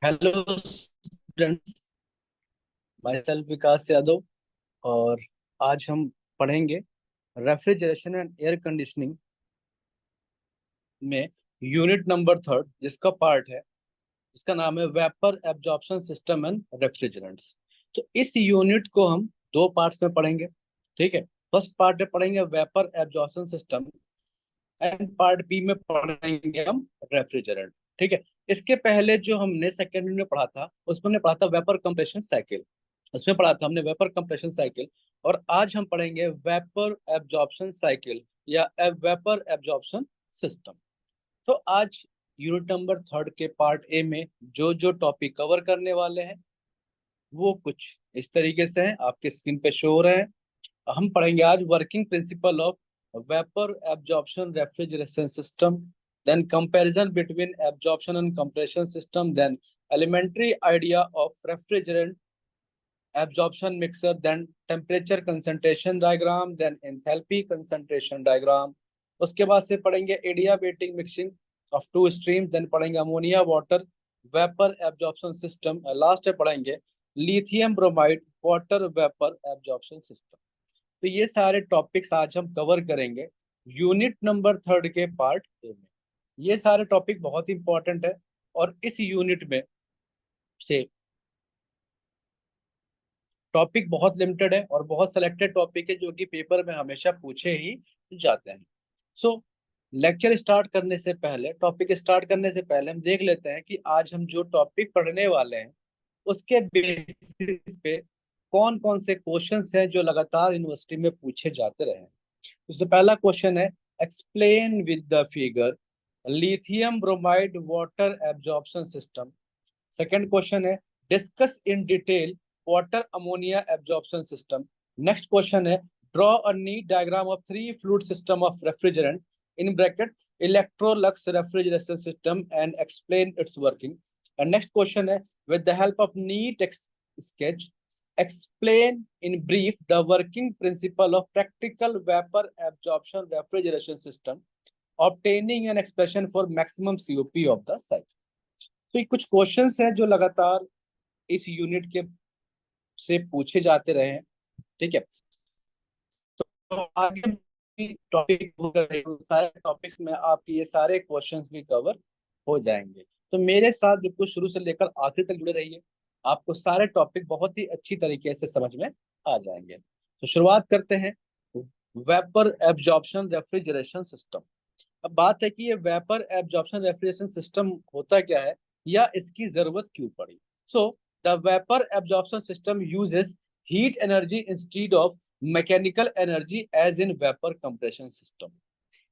Hello students. My self विकास यादव। और आज हम पढ़ेंगे रेफ्रिजरेशन एंड एयर कंडीशनिंग में यूनिट नंबर थर्ड, जिसका पार्ट है, जिसका नाम है vapour absorption system and refrigerants. तो इस यूनिट को हम दो पार्ट्स में पढ़ेंगे। ठीक है। फर्स्ट पार्ट में पढ़ेंगे vapour absorption system and part B में पढ़ेंगे हम रेफ्रिजरेंट। ठीक है। इसके पहले जो हमने सेकेंड यूनिट में पढ़ा था उसमें हमने पढ़ा था वेपर कंप्रेशन साइकिल। उसमें पढ़ा था हमने वेपर कंप्रेशन साइकिल। और आज हम पढ़ेंगे वेपर एब्जॉर्प्शन साइकिल या वेपर एब्जॉर्प्शन सिस्टम। तो आज यूनिट नंबर थर्ड के पार्ट ए में जो जो टॉपिक कवर करने वाले हैं वो कुछ इस तरीके से हैं, आपके स्क्रीन पे शो हो रहे हैं। हम पढ़ेंगे आज working principle of vapour absorption refrigeration system, then comparison between absorption and compression system, then elementary idea of refrigerant absorption mixer, then temperature concentration diagram, then enthalpy concentration diagram। उसके बाद से पढ़ेंगे adiabatic mixing of two streams, then पढ़ेंगे ammonia water vapour absorption system, last में पढ़ेंगे lithium bromide water vapour absorption system. तो ये सारे टॉपिक्स आज हम कवर करेंगे यूनिट नंबर थर्ड के पार्ट ए में। ये सारे टॉपिक बहुत इंपॉर्टेंट है और इस यूनिट में से टॉपिक बहुत लिमिटेड है और बहुत सेलेक्टेड टॉपिक है जो कि पेपर में हमेशा पूछे ही जाते हैं। सो लेक्चर स्टार्ट करने से पहले, टॉपिक स्टार्ट करने से पहले हम देख लेते हैं कि आज हम जो टॉपिक पढ़ने वाले हैं उसके बेसिस पे कौन कौन से क्वेश्चंस हैं जो लगातार यूनिवर्सिटी में पूछे जाते रहे हैं। सबसे पहला क्वेश्चन है explain with the figure lithium bromide water absorption system. Second question है discuss in detail water ammonia absorption system. Next question है draw a neat diagram of three fluid system of refrigerant in bracket Electrolux refrigeration system and explain its working. And next question है with the help of neat sketch explain in brief the working principle of practical vapor absorption refrigeration system obtaining an expression for maximum COP of the site। तो ये कुछ questions हैं जो लगातार इस unit के से पूछे जाते रहे हैं। ठीक है। तो आगे टॉपिक सारे टॉपिक्स में आपके ये सारे क्वेश्चंस भी कवर हो जाएंगे। तो मेरे साथ बिल्कुल शुरू से लेकर आखिर तक जुड़े रहिए, आपको सारे टॉपिक बहुत ही अच्छी तरीके से समझ में आ जाएंगे। तो शुरुआत करते हैं वेपर एब्जॉर्प्शन रेफ्रिजरेशन सिस्टम। अब बात है कि ये वेपर एब्जॉर्प्शन रेफ्रिजरेशन सिस्टम होता क्या है या इसकी जरूरत क्यों पड़ी। So the vapour absorption system uses heat energy instead of mechanical energy as in vapour compression system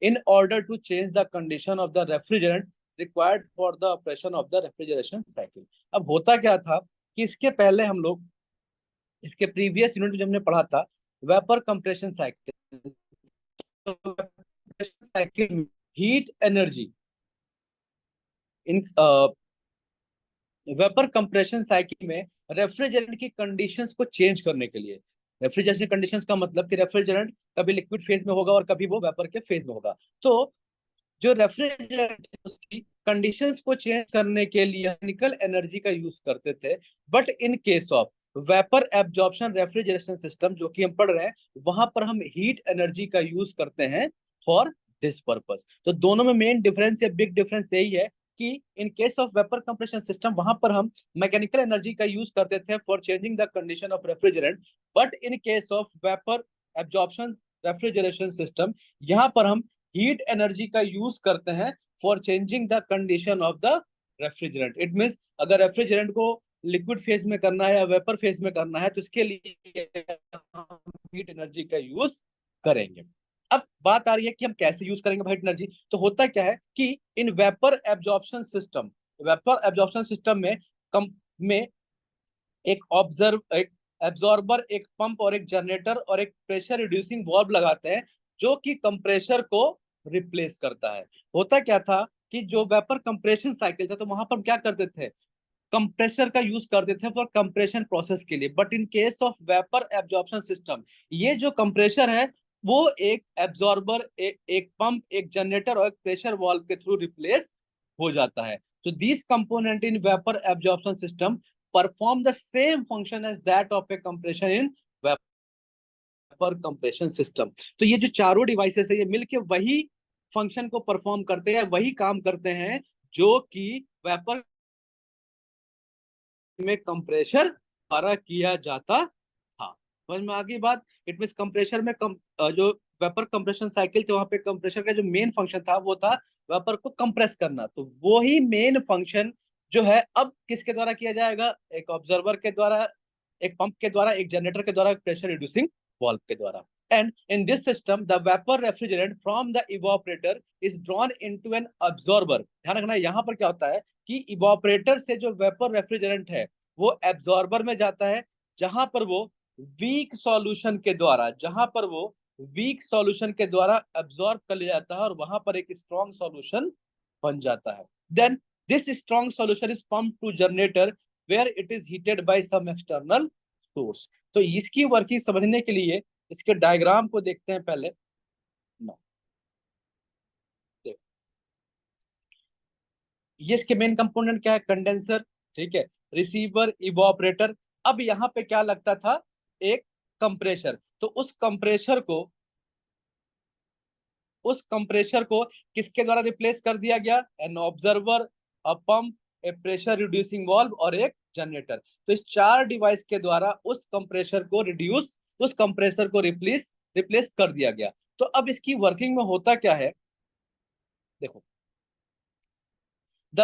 in order to change the condition of the refrigerant required for the operation of the refrigeration cycle। अब होता क्या था कि इसके पहले हम लोग इसके प्रीवियस यूनिट में जब हमने पढ़ा था वेपर कंप्रेशन साइकिल, तो साइकिल में heat energy in vapour compression cycle में रेफ्रिजरेंट की कंडीशंस को चेंज करने के लिए, रेफ्रिजरेशन कंडीशंस का मतलब कि रेफ्रिजरेंट कभी लिक्विड फेज में होगा और कभी वो वेपर के फेज में होगा। तो जो रेफ्रिजरेंट है उसकी कंडीशंस को चेंज करने के लिए मैकेनिकल एनर्जी का यूज करते थे। But in case of vapour absorption refrigeration system जो कि हम पढ़ रहे हैं वहां पर हम हीट एनर्जी का यूज करते हैं फॉर दिस पर्पस। तो दोनों में मेन डिफरेंस या बिग डिफरेंस यही है कि इन case of vapour compression system वहां पर हम मैकेनिकल एनर्जी का यूज करते थे for changing the condition of refrigerant. But in case of vapour absorption refrigeration system यहाँ पर हम हीट एनर्जी का यूज करते हैं for changing the condition of the refrigerant. It means अगर रेफ्रिजरेंट को लिक्विड फेज में करना है या वेपर फेज में करना है तो इसके लिए हम हीट एनर्जी का यूज करेंगे। अब बात आ रही है कि हम कैसे यूज करेंगे हीट एनर्जी। तो होता क्या है कि इन वेपर एब्जॉर्प्शन सिस्टम में कम में एक एब्जॉर्बर, एक पंप और एक जनरेटर और एक प्रेशर रिड्यूसिंग वाल्व लगाते हैं जो कि कंप्रेशर को रिप्लेस करता है। होता क्या था कि जो वेपर कंप्रेशन साइकिल था तो वहां पर हम क्या करते थे, कंप्रेसर का यूज करते थे फॉर कंप्रेशन प्रोसेस के लिए। But in case of vapour absorption system ये जो कंप्रेशर है वो एक एब्जॉर्बर, एक पंप, एक जनरेटर और एक प्रेशर वाल्व के थ्रू रिप्लेस हो जाता है। So these component in vapor absorption system perform the same function as that of a compression in vapor compression system. तो ये जो चारों डिवाइसेस है ये मिलके वही फंक्शन को परफॉर्म करते हैं, वही काम करते हैं जो कि वेपर में कंप्रेशर द्वारा किया जाता था। समझ में आ गई बात? इट मीन कंप्रेशर में जो वेपर कंप्रेशन साइकिल थे वहां पे कंप्रेशर का जो मेन फंक्शन था वो था वेपर को कंप्रेस करना। तो वो ही मेन फंक्शन जो है अब किसके द्वारा किया जाएगा? एक ऑब्जर्वर के द्वारा, एक पंप के द्वारा, एक जनरेटर के द्वारा, एक प्रेशर रिड्यूसिंग वाल्व के द्वारा। And in this system, the vapor refrigerant from the evaporator is drawn into an absorber. ध्यान रखना यहाँ पर क्या होता है कि इवापोरेटर से जो वेपर रेफ्रिजरेंट है वो एब्जॉर्बर में जाता है, जहां पर वो वीक सॉल्यूशन के द्वारा, एब्जॉर्ब कर लिया जाता है और वहां पर एक स्ट्रॉन्ग सॉल्यूशन बन जाता है। Then this strong solution is pump to generator where it is heated by some external source. तो इसकी वर्किंग समझने के लिए इसके डायग्राम को देखते हैं पहले। ये इसके मेन कंपोनेंट क्या है? कंडेंसर, ठीक है, रिसीवर, इवोपरेटर। अब यहाँ पे क्या लगता था? एक कंप्रेशर। तो उस कंप्रेशर को किसके द्वारा रिप्लेस कर दिया गया? An observer, a pump, A pressure reducing valve और एक जनरेटर। तो इस चार डिवाइस के द्वारा उस कंप्रेशर को रिप्लेस कर दिया गया। तो अब इसकी वर्किंग में होता क्या है देखो। The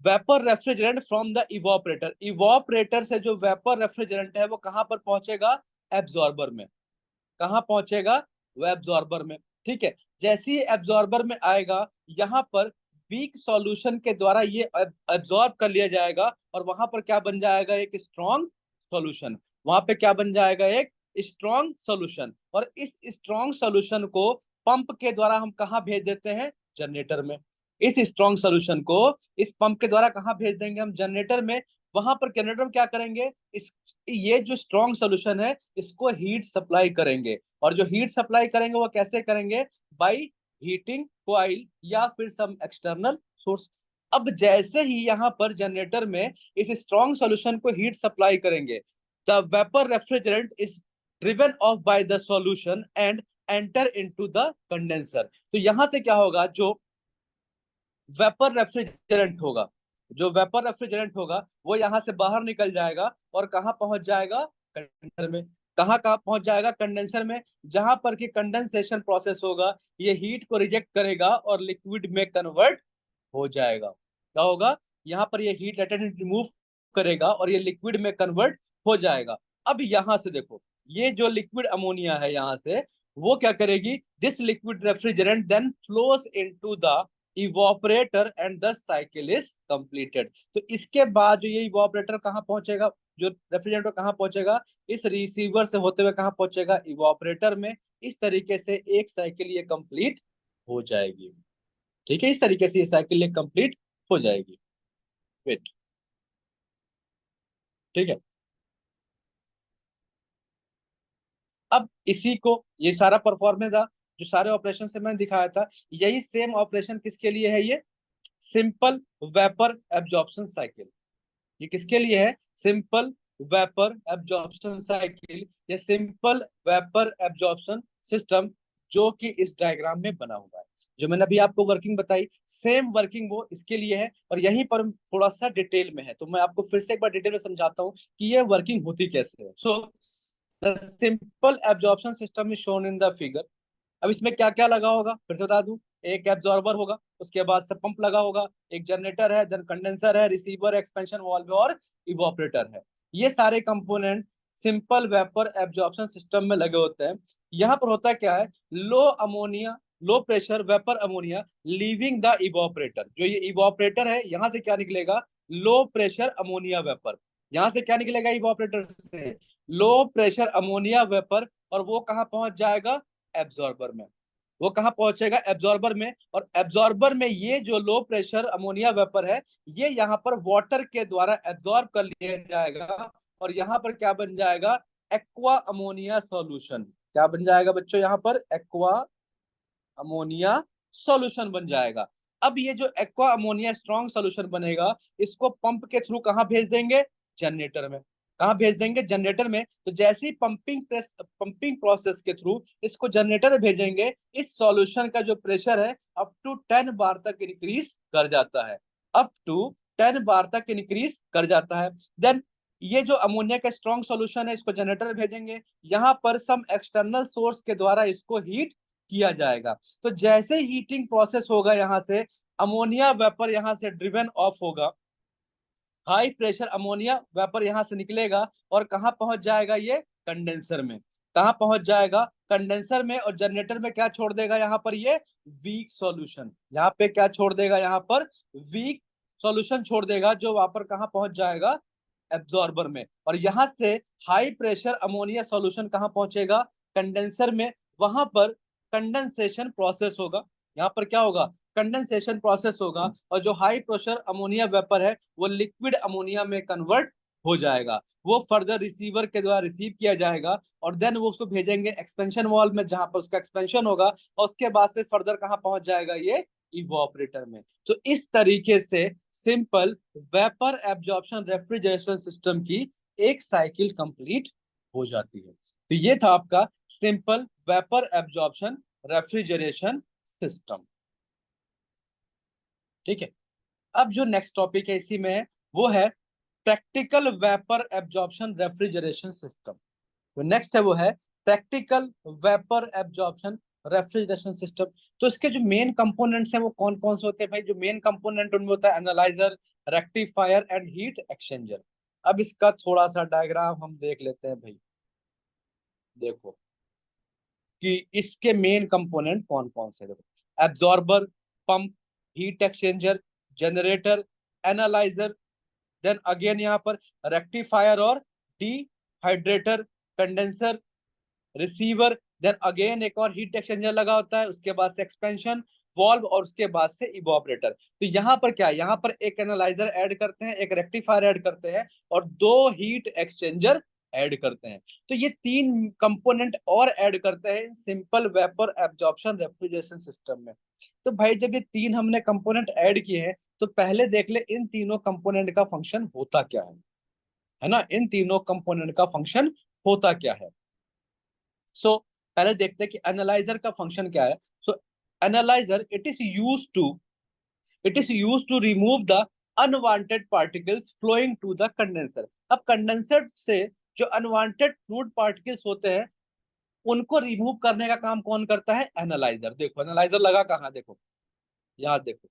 vapour refrigerant from the evaporator से जो वेपर रेफ्रिजरेंट है वो कहां पर पहुंचेगा? एब्जॉर्बर में। कहां पहुंचेगा? वो एब्जॉर्बर में। ठीक है, जैसे ही एब्जॉर्बर में आएगा यहाँ पर वीक सॉल्यूशन के द्वारा ये एब्जॉर्ब कर लिया जाएगा और वहां पर क्या बन जाएगा? एक स्ट्रॉन्ग सॉल्यूशन। वहां पे क्या बन जाएगा? एक स्ट्रॉन्ग सॉल्यूशन। और इस स्ट्रॉन्ग सॉल्यूशन को पंप के द्वारा हम कहाँ भेज देते हैं? जनरेटर में। इस स्ट्रॉन्ग सॉल्यूशन को इस पंप के द्वारा कहाँ भेज देंगे? हम जनरेटर में। वहां पर जनरेटर क्या करेंगे? ये जो स्ट्रॉन्ग सॉल्यूशन है इसको हीट सप्लाई करेंगे। और जो हीट सप्लाई करेंगे वो कैसे करेंगे? बाय हीटिंग कॉइल या फिर सम एक्सटर्नल सोर्स। अब जैसे ही यहाँ पर जनरेटर में इस स्ट्रॉन्ग सॉल्यूशन को हीट सप्लाई करेंगे, the vapour refrigerant is driven of by the solution and enter into the condenser. तो यहां से क्या होगा? जो वेपर रेफ्रिजरेंट होगा वो यहाँ से बाहर निकल जाएगा और कहाँ पहुंच जाएगा? कंडेंसर में। कहाँ पहुंच जाएगा? कंडेंसर में, जहां पर कि कंडेंसेशन प्रोसेस होगा, ये हीट को रिजेक्ट करेगा और लिक्विड में कन्वर्ट हो जाएगा। क्या होगा? यहाँ पर ये हीट एटेंट रिमूव करेगा और ये लिक्विड में कन्वर्ट हो जाएगा। अब यहाँ से देखो, ये जो लिक्विड अमोनिया है यहाँ से वो क्या करेगी? This liquid refrigerant then flows into the evaporator and the cycle is completed. तो इसके बाद जो ये इवोपरेटर कहाँ पहुंचेगा? जो रेफ्रिजरेटर कहाँ पहुंचेगा? इस रिसीवर से होते हुए कहाँ पहुंचेगा? इवोपरेटर में। इस तरीके से एक साइकिल ये कंप्लीट हो जाएगी। ठीक है, इस तरीके से ये साइकिल ये कंप्लीट हो जाएगी। वेट, ठीक है। अब इसी को, ये सारा परफॉर्मेंस था जो सारे ऑपरेशन से मैंने दिखाया था, यही सेम ऑपरेशन किसके लिए है? ये सिंपल वेपर एब्जॉर्प्शन साइकिल। ये किसके लिए है? सिंपल वेपर एब्जॉर्प्शन साइकिल या सिंपल वेपर एब्जॉर्प्शन सिस्टम, जो कि इस डायग्राम में बना हुआ है। जो मैंने अभी आपको वर्किंग बताई, सेम वर्किंग वो इसके लिए है। और यहीं पर थोड़ा सा डिटेल में है, तो मैं आपको फिर से एक बार डिटेल में समझाता हूँ कि ये वर्किंग होती कैसे है। So the simple absorption system is shown in the figure. अब इसमें क्या क्या लगा होगा फिर से बता दूं। एक एब्जॉर्बर होगा, उसके बाद से पंप लगा होगा, एक जनरेटर है, देन कंडेंसर है, रिसीवर, एक्सपेंशन वाल्व और इवोपरेटर है। ये सारे component simple vapour absorption system में लगे होते हैं। यहाँ पर होता क्या है? Low pressure vapour ammonia leaving the evaporator. जो ये इवोपरेटर है यहाँ से क्या निकलेगा? Low pressure ammonia vapour. यहाँ से क्या निकलेगा? इवोपरेटर से लो प्रेशर अमोनिया वेपर। और वो कहाँ पहुंच जाएगा? एब्जॉर्बर में। वो कहाँ पहुंचेगा? एब्जॉर्बर में। और एब्जॉर्बर में ये जो लो प्रेशर अमोनिया वेपर है ये यहाँ पर वाटर के द्वारा एब्जॉर्ब कर लिया जाएगा और यहाँ पर क्या बन जाएगा? Aqua ammonia solution. क्या बन जाएगा बच्चों? यहाँ पर एक्वा अमोनिया सॉल्यूशन बन जाएगा। अब ये जो एक्वा अमोनिया स्ट्रॉन्ग सोल्यूशन बनेगा, इसको पंप के थ्रू कहाँ भेज देंगे? जनरेटर में। कहाँ भेज देंगे? जनरेटर में। तो जैसे ही पंपिंग प्रोसेस के थ्रू इसको जनरेटर में भेजेंगे, इस सॉल्यूशन का जो प्रेशर है अप टू 10 बार तक इंक्रीज कर जाता है, अप टू 10 बार तक इंक्रीज कर जाता है। देन ये जो अमोनिया का स्ट्रॉन्ग सॉल्यूशन है, इसको जनरेटर में भेजेंगे, यहाँ पर सम एक्सटर्नल सोर्स के द्वारा इसको हीट किया जाएगा। तो जैसे हीटिंग प्रोसेस होगा, यहाँ से अमोनिया वेपर यहाँ से ड्रिवन ऑफ होगा, हाई प्रेशर अमोनिया वेपर यहाँ से निकलेगा और कहाँ पहुंच जाएगा? ये कंडेंसर में। कहाँ पहुंच जाएगा? कंडेंसर में। और जनरेटर में क्या छोड़ देगा यहाँ पर? ये वीक सॉल्यूशन। यहाँ पे क्या छोड़ देगा? यहाँ पर वीक सॉल्यूशन छोड़ देगा, जो वहां पर कहाँ पहुंच जाएगा? एब्जॉर्बर में। और यहाँ से हाई प्रेशर अमोनिया सॉल्यूशन कहाँ पहुंचेगा? कंडेंसर में। वहां पर कंडेंसेशन प्रोसेस होगा। यहाँ पर क्या होगा? कंडेंसेशन प्रोसेस होगा, और जो हाई प्रेशर अमोनिया वेपर है वो लिक्विड अमोनिया में कन्वर्ट हो जाएगा। वो फर्दर रिसीवर के द्वारा रिसीव किया जाएगा, और देन वो उसको भेजेंगे एक्सपेंशन वाल्व में, जहां पर उसका एक्सपेंशन होगा, और उसके बाद से फर्दर कहाँ पहुंच जाएगा? ये इवोपरेटर में। तो इस तरीके से simple vapour absorption refrigeration system की एक साइकिल कंप्लीट हो जाती है। तो ये था आपका simple vapour absorption refrigeration system. ठीक है। अब जो नेक्स्ट टॉपिक है इसी में है, वो है practical vapour absorption refrigeration system. तो नेक्स्ट है वो है practical vapour absorption refrigeration system. तो इसके जो मेन कंपोनेंट्स हैं वो कौन कौन से होते हैं भाई? जो मेन कंपोनेंट उनमें होता है analyser, rectifier and heat exchanger. अब इसका थोड़ा सा डायग्राम हम देख लेते हैं भाई। देखो कि इसके मेन कंपोनेंट कौन कौन से। देखो, absorber, pump, heat exchanger, generator, analyser, then again यहाँ पर रेक्टिफायर और dehydrator, condenser, receiver, then again एक और हीट एक्सचेंजर लगा होता है, उसके बाद से एक्सपेंशन वॉल्व, और उसके बाद से इवोपरेटर। तो यहाँ पर क्या है? यहाँ पर एक एनालाइजर ऐड करते हैं, एक रेक्टिफायर ऐड करते हैं, और दो हीट एक्सचेंजर ऐड करते हैं। तो ये तीन कंपोनेंट और ऐड करते हैं simple vapour absorption refrigeration system में। तो भाई जब ये तीन हमने कंपोनेंट ऐड किए हैं, तो पहले देख ले इन तीनों कंपोनेंट का फंक्शन होता क्या है ना? इन तीनों कंपोनेंट का फंक्शन होता क्या है? सो पहले देखते हैं कि एनालाइजर का फंक्शन क्या है। So analyser it is used to remove the unwanted particles flowing to the condenser. अब कंडेंसर से जो अनवांटेड फ्लूइड पार्टिकल्स होते हैं, उनको रिमूव करने का काम कौन करता है? एनालाइजर। देखो एनालाइजर लगा कहाँ? देखो यहाँ देखो,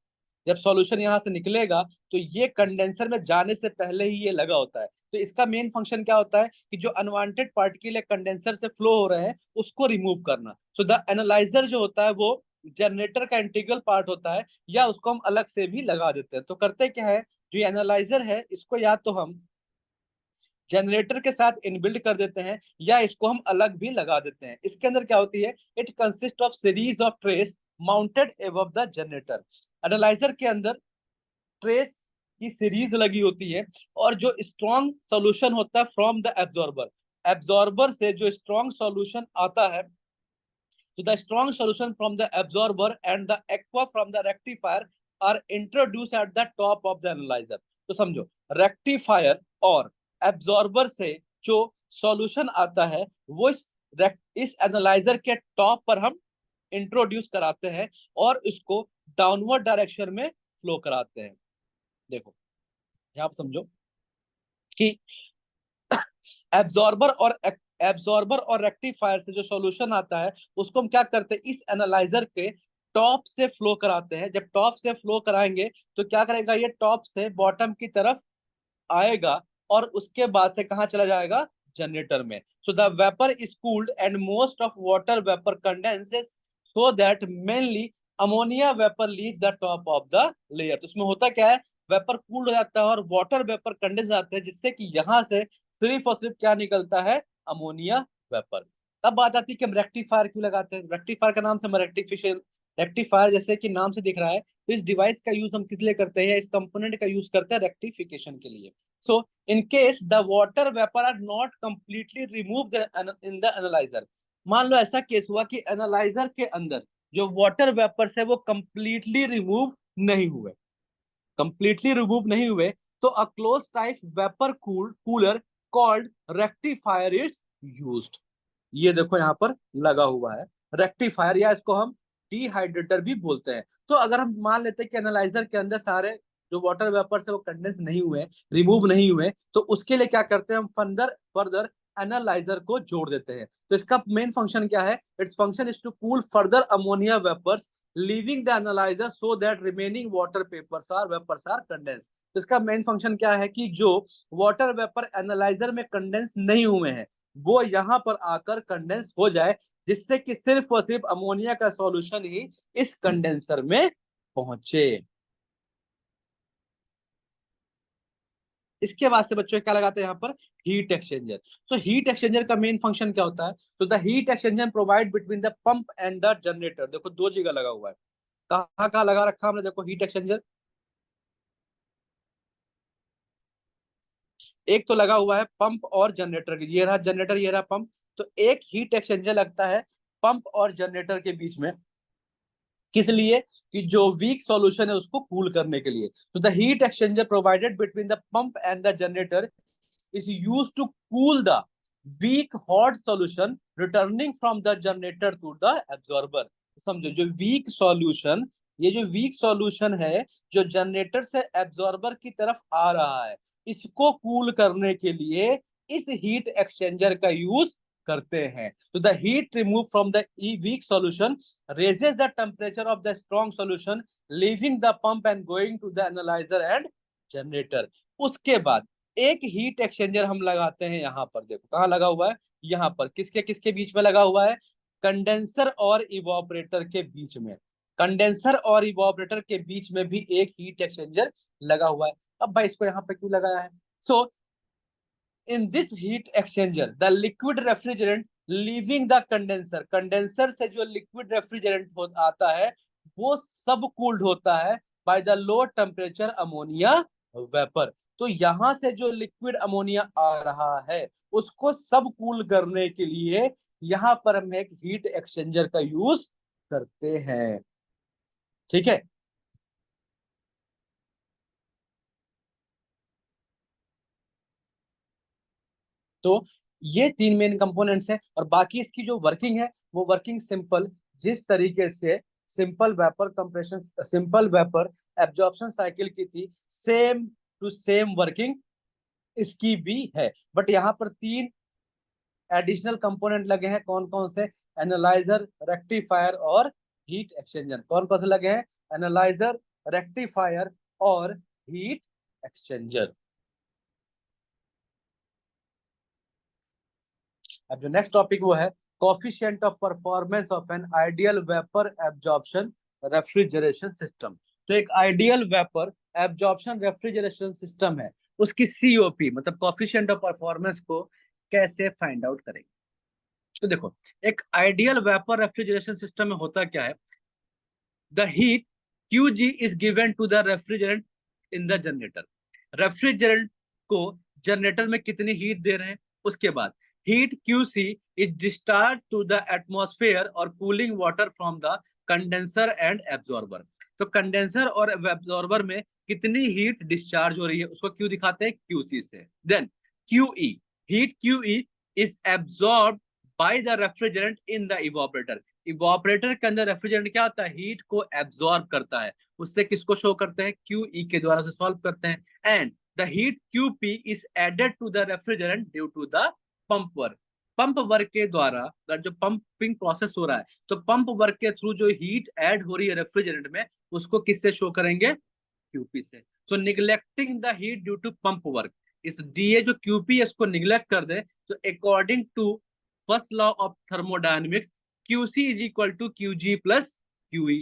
जब सॉल्यूशन यहाँ से निकलेगा तो ये कंडेंसर में जाने से पहले ही ये लगा होता है। तो इसका मेन फंक्शन क्या होता है कि जो अनवांटेड पार्टिकल कंडेंसर से फ्लो हो रहे हैं उसको रिमूव करना। सो द एनालाइजर जो होता है वो जनरेटर का इंटीग्रल पार्ट होता है, या उसको हम अलग से भी लगा देते हैं। तो करते क्या है, जो एनालाइजर है इसको या तो हम जनरेटर के साथ इनबिल्ड कर देते हैं, या इसको हम अलग भी लगा देते हैं। इसके अंदर क्या होती है? It consist of series of trace mounted above the generator. Analyser के अंदर ट्रेस की सीरीज लगी होती है, और जो स्ट्रॉन्ग सॉल्यूशन होता है फ्रॉम द एब्जॉर्बर, एब्जॉर्बर से जो स्ट्रॉन्ग सॉल्यूशन आता है, तो the strong solution from the absorber and the aqua from the rectifier are introduce at the top of the analyser. तो समझो, रेक्टिफायर और एब्जॉर्बर से जो सॉल्यूशन आता है वो इस एनालाइजर के टॉप पर हम इंट्रोड्यूस कराते हैं, और इसको डाउनवर्ड डायरेक्शन में फ्लो कराते हैं। देखो यहाँ आप समझो कि एब्जॉर्बर और रेक्टिफायर से जो सॉल्यूशन आता है उसको हम क्या करते हैं? इस एनालाइजर के टॉप से फ्लो कराते हैं। जब टॉप से फ्लो कराएंगे तो क्या करेगा? ये टॉप से बॉटम की तरफ आएगा, और उसके बाद से कहाँ चला जाएगा? जनरेटर में। सो the vapour is cooled and most of water vapour condenses, so that mainly ammonia vapour leaves the top of the layer. तो उसमें होता क्या है? वेपर कूल्ड हो जाता है और वाटर वेपर कंडेंस जाते हैं, जिससे कि यहाँ से सिर्फ और सिर्फ क्या निकलता है? Ammonia vapour. तब बात आती है कि हम रेक्टिफायर क्यों लगाते हैं। रेक्टिफायर का नाम से हम रेक्टिफिकेशन, रेक्टिफायर जैसे कि नाम से दिख रहा है, तो इस डिवाइस का यूज हम किस लिए करते हैं? इस कंपोनेंट का यूज करते हैं रेक्टिफिकेशन के लिए। So in case the water vapour are not completely removed in the analyser, मान लो ऐसा केस हुआ कि एनालाइजर के अंदर जो वाटर वेपर्स है वो कंप्लीटली रिमूव नहीं हुए, कंप्लीटली रिमूव नहीं हुए, तो a close type vapour cooler called rectifier is used. ये देखो यहाँ पर लगा हुआ है रेक्टिफायर, या इसको हम डिहाइड्रेटर भी बोलते हैं। तो अगर हम मान लेते हैं कि एनालाइजर के अंदर सारे जो वाटर वेपर से वो कंडेंस नहीं हुए, रिमूव नहीं हुए, तो उसके लिए क्या करते हैं हम, फर्दर फर्दर एनालाइजर को जोड़ देते हैं। तो इसका मेन फंक्शन क्या है, its function is to cool further ammonia vapours leaving the analyser so that remaining water vapours are condense. तो इसका मेन फंक्शन क्या है कि जो वाटर वेपर एनालाइजर में कंडेंस नहीं हुए हैं वो यहाँ पर आकर कंडेंस हो जाए, जिससे कि सिर्फ और सिर्फ अमोनिया का सॉल्यूशन ही इस कंडेंसर में पहुंचे। इसके बाद से बच्चों क्या लगाते हैं यहाँ पर, हीट एक्सचेंजर। तो हीट एक्सचेंजर का मेन फंक्शन क्या होता है, तो the heat exchanger provide between the pump and the generator. देखो दो जगह लगा हुआ है, कहाँ कहाँ लगा रखा हमने, देखो हीट एक्सचेंजर एक तो लगा हुआ है पंप और जनरेटर के, ये रहा जनरेटर ये रहा पंप। तो एक हीट एक्सचेंजर लगता है पंप और जनरेटर के बीच में, किस लिए, कि जो वीक सॉल्यूशन है उसको कूल करने के लिए। तो the heat exchanger provided between the pump and the generator is used to cool the weak hot solution returning from the generator to the absorber। समझो जो वीक सॉल्यूशन, ये जो वीक सॉल्यूशन है जो जनरेटर से एब्जॉर्बर की तरफ आ रहा है, इसको कूल करने के लिए इस हीट एक्सचेंजर का यूज करते हैं। तो the heat remove from the weak solution raises the temperature of the strong solution leaving the pump and going to the analyzer and generator। उसके बाद एक हीट एक्सचेंजर हम लगाते हैं यहाँ पर, देखो कहाँ लगा हुआ है, यहाँ पर किसके किसके बीच में लगा हुआ है, कंडेंसर और इवोपरेटर के बीच में। कंडेंसर और इवोपरेटर के बीच में भी एक हीट एक्सचेंजर लगा हुआ है। अब भाई इसको यहाँ पे क्यों लगाया है, so in this heat exchanger the liquid refrigerant leaving the condenser, condenser से जो लिक्विड रेफ्रिजरेंट आता है वो सब कूल्ड होता है by the low temperature ammonia vapour. तो यहां से जो लिक्विड अमोनिया आ रहा है उसको सब कूल करने के लिए यहाँ पर हम एक हीट एक्सचेंजर का यूज करते हैं। ठीक है, तो ये तीन मेन कंपोनेंट्स हैं, और बाकी इसकी जो वर्किंग है वो वर्किंग सिंपल, जिस तरीके से simple vapour compression, simple vapour absorption cycle की थी, सेम टू सेम वर्किंग इसकी भी है। बट यहाँ पर तीन एडिशनल कंपोनेंट लगे हैं, कौन कौन से, एनालाइजर, रेक्टिफायर और हीट एक्सचेंजर। कौन कौन से लगे हैं, एनालाइजर, रेक्टिफायर और हीट एक्सचेंजर। अब जो नेक्स्ट टॉपिक वो है coefficient of performance of an ideal vapour absorption refrigeration system. तो एक ideal vapour absorption refrigeration system है, उसकी सीओपी मतलब कोफिशिएंट ऑफ परफॉर्मेंस को कैसे फाइंड आउट करेंगे। तो देखो एक आइडियल वेपर रेफ्रिजरेशन सिस्टम में होता क्या है, the heat QG is given to the refrigerant in the generator. Refrigerant को जनरेटर में कितनी हीट दे रहे हैं, उसके बाद heat QC is discharge to the atmosphere और cooling water from the condenser and absorber. तो कंडेंसर और एब्जॉर्बर में कितनी हीट डिस्चार्ज हो रही है उसको क्यू दिखाते हैं QC से। Then QE, heat QE is absorb by the refrigerant in the evaporator. Evaporator के अंदर रेफ्रिजरेंट क्या होता है, हीट को एब्जॉर्ब करता है, उससे किसको शो करते हैं, QE के द्वारा से सॉल्व करते हैं। And the heat QP is added to the refrigerant due to the pump work. Pump work के द्वारा जो पंपिंग प्रोसेस हो रहा है, तो पंप वर्क के थ्रू जो हीट ऐड हो रही है रेफ्रिजरेंट में उसको किससे शो करेंगे, QP से। So neglecting the heat due to pump work, इस DA जो QP है इसको निग्लेक्ट कर दे, तो according to first law of thermodynamics QC is equal to QG plus QE।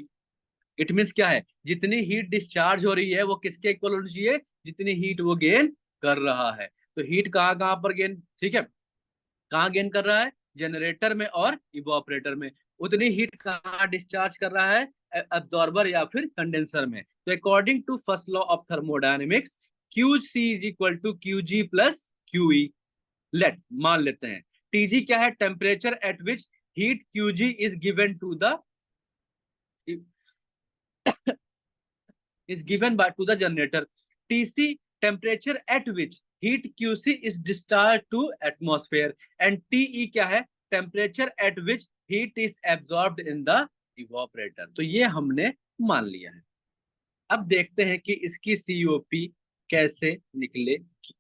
It means क्या है, जितनी हीट डिस्चार्ज हो रही है वो किसके इक्वल होनी चाहिए, जितनी हीट वो गेन कर रहा है। तो हीट कहाँ कहाँ पर गेन, ठीक है, कहाँ गेन कर रहा है, जनरेटर में और इवापोरेटर में। उतनी हीट कहाँ डिस्चार्ज कर रहा है, एब्जॉर्बर या फिर कंडेंसर में। तो according to first law of thermodynamics QC is equal to QG plus QE। Let मान लेते हैं TG क्या है, temperature at which heat QG is given to the is given by to the generator. TC, temperature at which heat QC is discharged to atmosphere, and TE क्या है, temperature at which heat is absorbed in the evaporator. तो ये हमने मान लिया है। अब देखते हैं कि इसकी COP कैसे निकलेगी।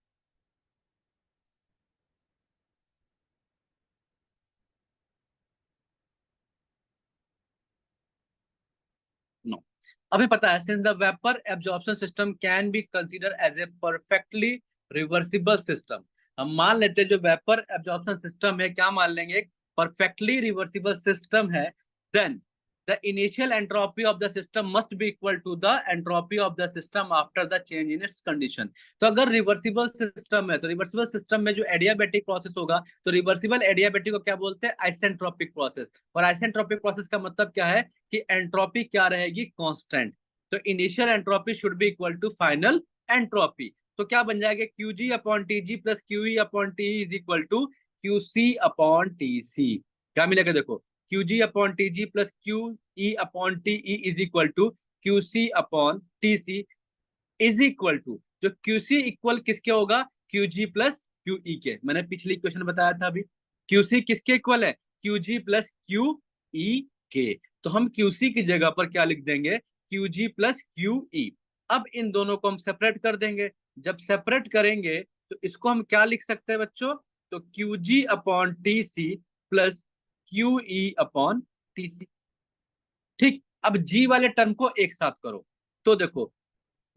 नो, अभी पता है, since the vapour absorption system can be consider as a perfectly reversible system. हम मान लेते हैं जो वेपर एब्जॉर्प्शन सिस्टम है, क्या मान लेंगे, एक परफेक्टली रिवर्सिबल सिस्टम है, then the initial entropy of the system must be equal to the entropy of the system after the change in its condition। तो अगर रिवर्सिबल सिस्टम है तो रिवर्सिबल सिस्टम में जो एडियाबैटिक प्रोसेस होगा, तो reversible adiabatic को क्या बोलते हैं, आइसेंट्रोपिक प्रोसेस। और आइसेंट्रोपिक प्रोसेस का मतलब क्या है कि एंट्रोपी क्या रहेगी, कांस्टेंट। तो initial entropy should be equal to final entropy. तो क्या बन जाएगा, QG upon TG plus QE upon TE is equal to QC upon TC। क्या मिलेगा, देखो, QG upon TG plus QE upon TE is equal to QC upon TC is equal to, जो QC equal किसके होगा, QG plus QE के। मैंने पिछली question बताया था अभी, QC किसके इक्वल है, QG प्लस QE के। तो हम QC की जगह पर क्या लिख देंगे, QG प्लस QE। अब इन दोनों को हम सेपरेट कर देंगे। जब सेपरेट करेंगे तो इसको हम क्या लिख सकते हैं बच्चों, तो QG upon TC plus QE upon TC। ठीक, अब G वाले टर्म को एक साथ करो। तो देखो,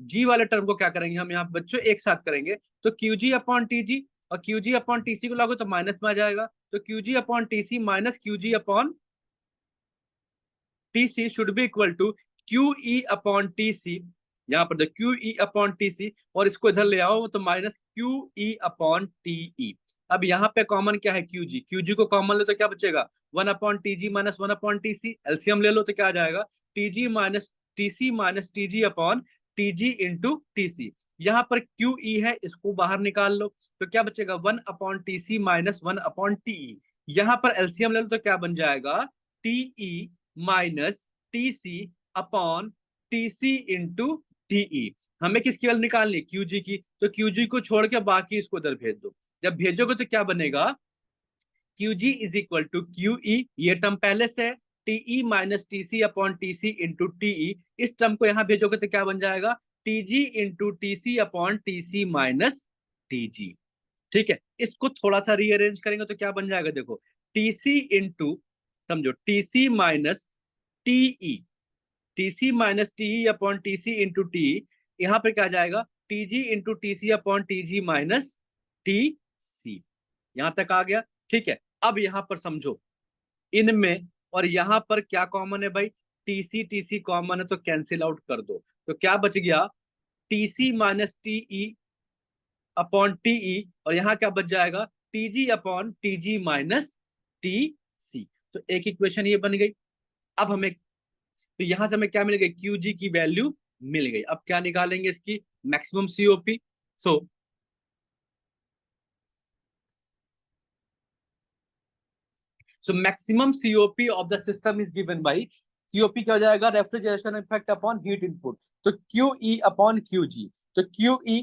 G वाले टर्म को क्या करेंगे हम यहाँ बच्चों, एक साथ करेंगे। तो QG अपॉन TG और QG अपॉन TC को लागू तो माइनस में आ जाएगा। तो QG upon TC minus QG upon TC should be equal to QE upon TC। यहाँ पर QE अपॉन TC, और इसको इधर ले आओ तो माइनस QE अपॉन TE। अब यहाँ पे कॉमन क्या है, QG को कॉमन ले तो क्या बचेगा, 1 upon TG minus 1 upon TC। LCM ले लो तो क्या आ जाएगा, TG minus TC minus TG upon TG into TC। यहाँ पर QE है, इसको बाहर निकाल लो तो क्या बचेगा, 1 upon TC minus 1 upon TE। यहाँ पर एलसीएम ले लो तो क्या बन जाएगा, TE minus TC upon TC into TE। हमें किसकी वैल्यू निकालनी, QG की। तो QG को छोड़ के बाकी इसको इधर भेज दो। जब भेजोगे तो क्या बनेगा, QG is equal to QE, ये टर्म पहले से है, TE minus TC upon TC into TE। इस टर्म को यहां भेजोगे तो क्या बन जाएगा, TG into TC upon TC minus TG। ठीक है, इसको थोड़ा सा रीअरेंज करेंगे तो क्या बन जाएगा, देखो, TC इंटू, समझो, TC minus TE, TC minus TE upon TC into TE। यहाँ पर क्या जाएगा, TG into TC upon TG minus TC। यहां तक आ गया, ठीक है। अब यहां पर समझो, इनमें और यहां पर क्या कॉमन है भाई, TC TC कॉमन है तो कैंसिल आउट कर दो। तो क्या बच गया, TC minus TE upon TE, और यहाँ क्या बच जाएगा, TG upon TG minus TC। तो एक इक्वेशन ये बन गई। अब हमें, तो यहां से हमें क्या मिल गई, QG की वैल्यू मिल गई। अब क्या निकालेंगे, इसकी maximum COP। So maximum COP of the system is given by, COP क्या हो जाएगा, refrigeration effect upon heat input. तो QE अपॉन QG। तो QE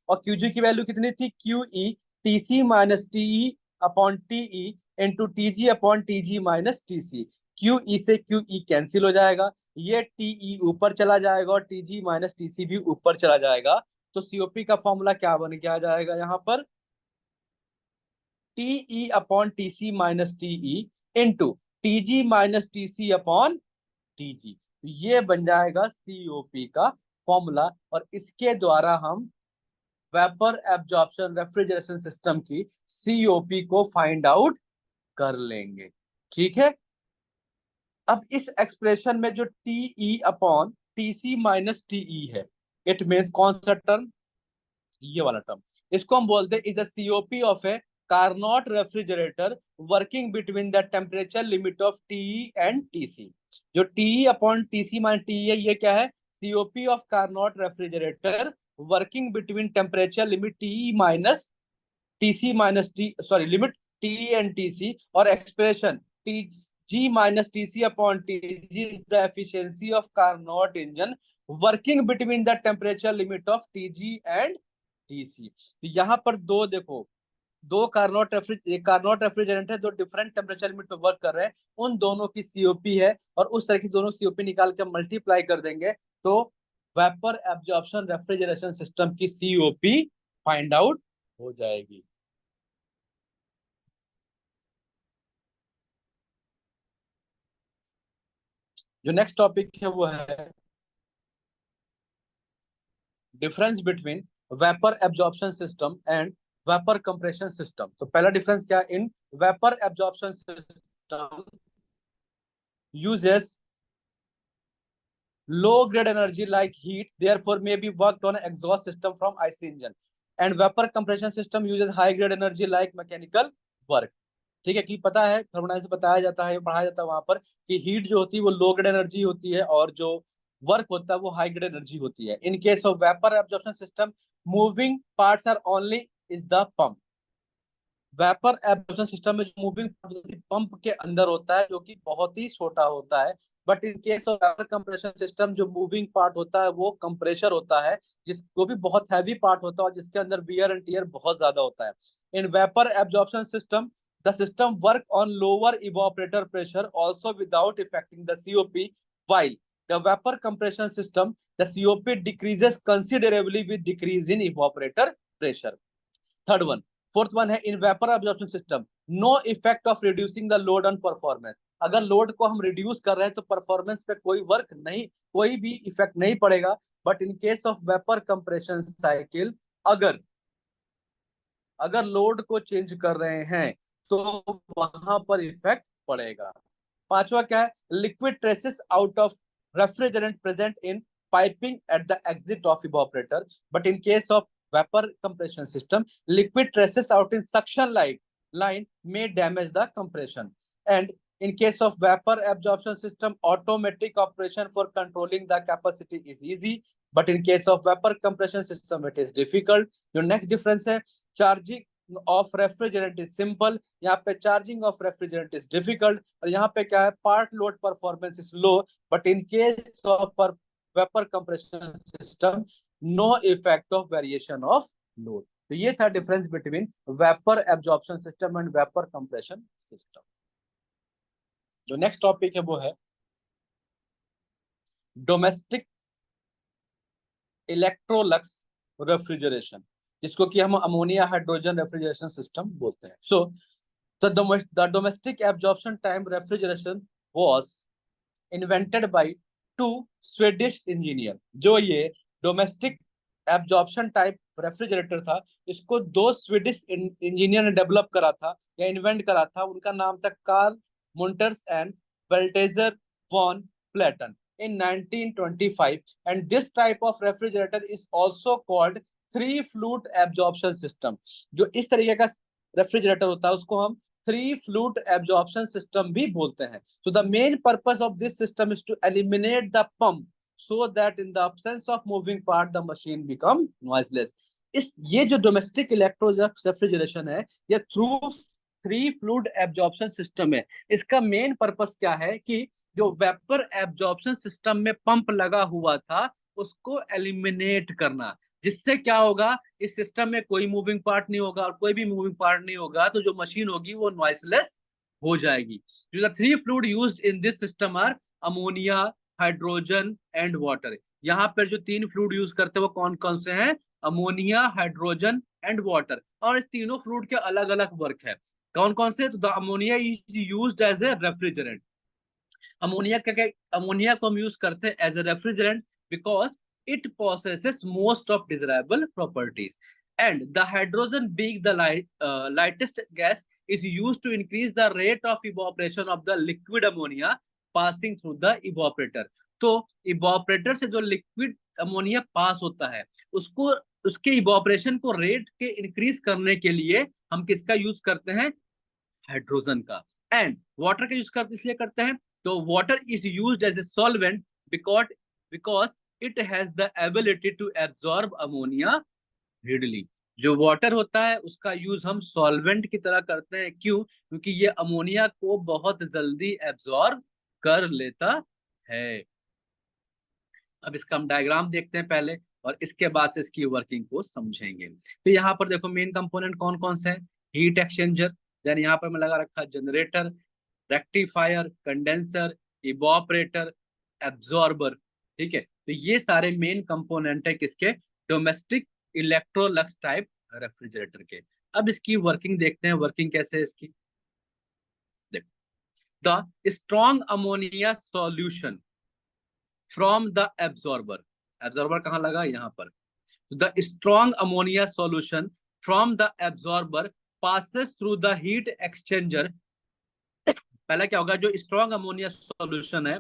और QG की वैल्यू कितनी थी, QE TC minus TE upon TE into TG upon TG minus TC। QE से QE कैंसिल हो जाएगा, ये TE ऊपर चला जाएगा और TG माइनस TC भी ऊपर चला जाएगा। तो COP का फॉर्मूला क्या बन के आ जाएगा, यहाँ पर TE upon TC minus TE into TG minus TC upon TG। ये बन जाएगा COP का फॉर्मूला, और इसके द्वारा हम वेपर एब्जॉर्प्शन रेफ्रिजरेशन सिस्टम की COP को फाइंड आउट कर लेंगे। ठीक है, अब इस एक्सप्रेशन में जो TE upon TC minus TE है, इट मीन्स कौन सा टर्म, ये वाला टर्म, इसको हम बोलते हैं is the COP of A Carnot refrigerator working between the temperature limit of TE and TC। जो TE upon TC minus TE है, ये क्या है, COP of Carnot refrigerator working between temperature limit TE minus TC minus T, sorry, limit TE and TC, और expression TG minus TC upon TG is the efficiency of Carnot engine working between the temperature limit of TG and TC. तो यहाँ पर दो देखो, दो Carnot refrigerant है जो different temperature limit पे वर्क कर रहे हैं, उन दोनों की सीओपी है, और उस तरह की दोनों सीओपी निकाल के मल्टीप्लाई कर देंगे तो वेपर एब्जॉर्प्शन रेफ्रिजरेशन सिस्टम की सीओपी फाइंड आउट हो जाएगी। जो नेक्स्ट टॉपिक है वो है difference between vapour absorption system and vapour compression system. तो पहला डिफरेंस क्या, इन vapour absorption system uses low grade energy like heat, therefore may be worked on exhaust system from IC engine, and vapor compression system uses high grade energy like mechanical work। ठीक है, कि पता है thermodynamics से बताया जाता है, पढ़ाया जाता है वहां पर कि हीट जो होती है वो लो ग्रेड एनर्जी होती है और जो वर्क होता है वो हाई ग्रेड एनर्जी होती है। In case of vapour absorption system moving parts are only is the pump. Vapour absorption system में जो मूविंग पंप के अंदर होता है जो कि बहुत ही छोटा होता है, but in case of vapour compression system जो मूविंग पार्ट होता है वो कंप्रेशर होता है, जिसको भी बहुत हैवी पार्ट होता है और जिसके अंदर वियर एंड टियर बहुत ज्यादा होता है। In vapour absorption system the system work on lower evaporator pressure also without effecting the COP, while the vapor compression system the COP decreases considerably with decrease in evaporator pressure। Third one, fourth one है in vapour absorption system no effect of reducing the load on performance. अगर load को हम reduce कर रहे हैं तो performance पे कोई वर्क नहीं, कोई भी इफेक्ट नहीं पड़ेगा। But in case of vapour compression cycle, अगर अगर लोड को चेंज कर रहे हैं तो वहां पर इफेक्ट पड़ेगा। पांचवा क्या है, liquid traces out of refrigerant present in piping at the exit of evaporator, but in case of vapour compression system liquid traces out in suction line may damage the compression, and in case of vapor absorption system automatic operation for controlling the capacity is easy, but in case of vapor compression system it is difficult। जो next difference है, charging of refrigerant is simple, यहाँ पे charging of refrigerant is difficult, और यहाँ पे क्या है, part load performance is low, but in case of vapour compression system no effect of variation of load. तो ये था difference between vapour absorption system and vapour compression system. जो next topic है वो है डोमेस्टिक इलेक्ट्रोलक्स रेफ्रिजरेशन, जिसको कि हम अमोनिया हाइड्रोजन रेफ्रिजरेशन सिस्टम बोलते हैं। सो the domestic absorption time refrigeration was invented by two Swedish engineer। जो ये डोमेस्टिक एब्जॉर्प्शन टाइप रेफ्रिजरेटर था, इसको दो स्वीडिश इंजीनियर ने डेवलप करा था या इन्वेंट करा था। उनका नाम था Carl Munters and Baltzar von Platen in 1925, and this type of refrigerator is also called three flute absorption system। जो इस तरीके का रेफ्रिजरेटर होता है उसको हम थ्री फ्लूट एब्जॉर्प्शन सिस्टम भी बोलते हैं। So the main purpose of this system is to eliminate the pump so that in the absence of moving part the machine become noiseless। इस ये जो डोमेस्टिक इलेक्ट्रो रेफ्रिजरेशन है ये through three fluid absorption system है। इसका main purpose क्या है कि जो वेपर एब्जॉर्प्शन सिस्टम में पंप लगा हुआ था उसको एलिमिनेट करना, जिससे क्या होगा, इस सिस्टम में कोई मूविंग पार्ट नहीं होगा, और कोई भी मूविंग पार्ट नहीं होगा तो जो मशीन होगी वो नॉइसलेस हो जाएगी। जो the three fluid used in this system are ammonia, hydrogen and water. यहाँ पर जो तीन फ्लूइड यूज करते हैं वो कौन कौन से हैं, अमोनिया, हाइड्रोजन एंड वाटर। और इस तीनों फ्लूइड के अलग अलग वर्क है। कौन कौन से, तो the ammonia is used as a refrigerant. Ammonia को हम यूज करते हैं as a refrigerant because it possesses most of desirable properties, and the hydrogen being the lightest gas is used to increase the rate of evaporation of the liquid ammonia passing through the evaporator। तो evaporator से जो liquid ammonia पास होता है उसको, उसके evaporation को rate के increase करने के लिए हम किसका यूज करते हैं, हाइड्रोजन का। एंड वाटर का यूज करते इसलिए करते हैं, तो water is used as a solvent because because it has the ability to absorb ammonia readily। जो वाटर होता है उसका यूज हम सॉल्वेंट की तरह करते हैं, क्यों, क्योंकि ये अमोनिया को बहुत जल्दी एब्जॉर्ब कर लेता है। अब इसका हम डायग्राम देखते हैं पहले, और इसके बाद से इसकी वर्किंग को समझेंगे। तो यहाँ पर देखो मेन कंपोनेंट कौन कौन से हैं। हीट एक्सचेंजर, देन यहाँ पर मैं लगा रखा generator, rectifier, condenser, evaporator, absorber. ठीक है, तो ये सारे मेन कंपोनेंट है किसके, डोमेस्टिक इलेक्ट्रोलक्स टाइप रेफ्रिजरेटर के। अब इसकी वर्किंग देखते हैं, वर्किंग कैसे है इसकी। देखो, the strong ammonia solution from the absorber, absorber कहाँ लगा, यहाँ पर। The strong ammonia solution from the absorber passes through the heat exchanger। पहला क्या होगा, जो स्ट्रॉन्ग अमोनिया सॉल्यूशन है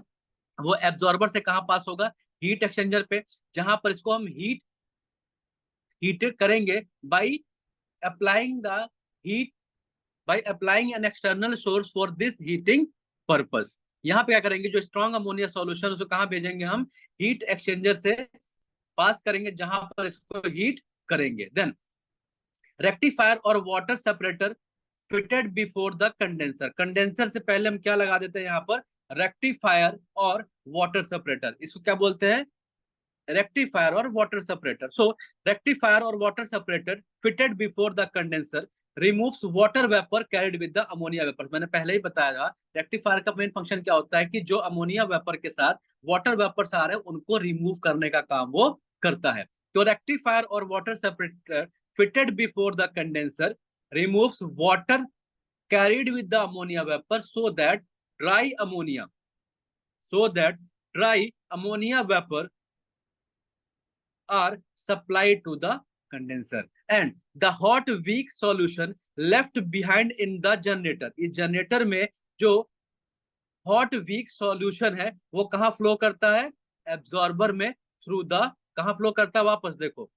वो एब्जॉर्बर से कहां पास होगा, हीट एक्सचेंजर पे, जहां पर इसको हम हीटेड करेंगे by applying the heat, by applying an external source for this heating purpose. यहाँ पे क्या करेंगे, जो स्ट्रॉन्ग अमोनिया सॉल्यूशन उसको कहाँ भेजेंगे हम, हीट एक्सचेंजर से पास करेंगे, जहां पर इसको हीट करेंगे। देन रेक्टिफायर और water separator fitted before the condenser, condenser से पहले हम क्या लगा देते हैं यहाँ पर, रेक्टिफायर और वाटर सेपरेटर। इसको क्या बोलते हैं, रेक्टिफायर और वाटर सेपरेटर। सो रेक्टिफायर और water separator fitted before the condenser removes water vapour carried with the ammonia vapour. मैंने पहले ही बताया था रेक्टिफायर का मेन फंक्शन क्या होता है कि जो अमोनिया वेपर के साथ वाटर वेपर्स आ रहे हैं उनको रिमूव करने का काम वो करता है। तो रेक्टिफायर और water separator fitted before the condenser removes water carried with the ammonia vapor dry ammonia so that dry ammonia vapor are supplied to the condenser and the hot weak solution left behind in the generator। इस generator में जो hot weak solution है वो कहाँ flow करता है, absorber में, through the, कहाँ फ्लो करता है, वापस देखो,